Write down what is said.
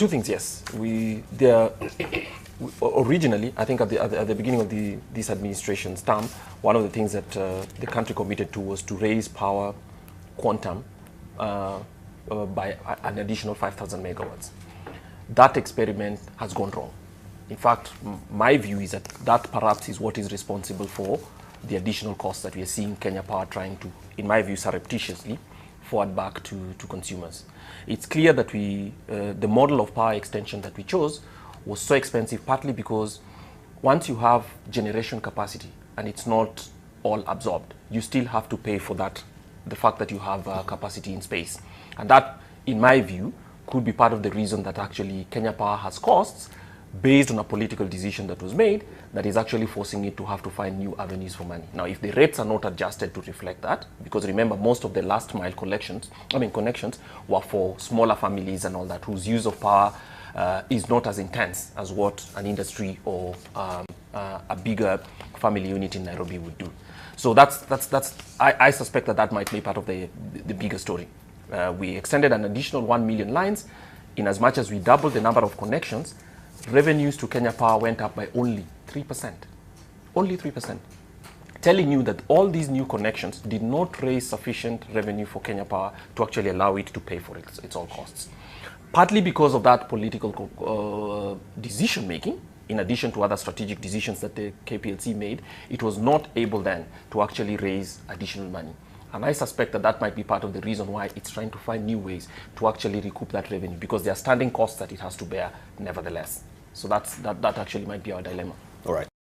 Two things, yes. Originally, I think at the beginning of this administration's term, one of the things that the country committed to was to raise power quantum by an additional 5,000 megawatts. That experiment has gone wrong. In fact, my view is that perhaps is what is responsible for the additional costs that we are seeing Kenya Power trying to, in my view, surreptitiously forward back to consumers. It's clear that the model of power extension that we chose was so expensive, partly because once you have generation capacity and it's not all absorbed, you still have to pay for that, the fact that you have capacity in space. And that, in my view, could be part of the reason that actually Kenya Power has costs based on a political decision that was made that is actually forcing it to have to find new avenues for money. Now, if the rates are not adjusted to reflect that, because remember, most of the last mile connections were for smaller families and all that, whose use of power is not as intense as what an industry or a bigger family unit in Nairobi would do. So I suspect that might be part of the bigger story. We extended an additional 1 million lines. In as much as we doubled the number of connections, revenues to Kenya Power went up by only 3%. Only 3%. Telling you that all these new connections did not raise sufficient revenue for Kenya Power to actually allow it to pay for its own costs. Partly because of that political decision making, in addition to other strategic decisions that the KPLC made, it was not able then to actually raise additional money. And I suspect that might be part of the reason why it's trying to find new ways to actually recoup that revenue, because there are standing costs that it has to bear nevertheless. So that actually might be our dilemma. All right.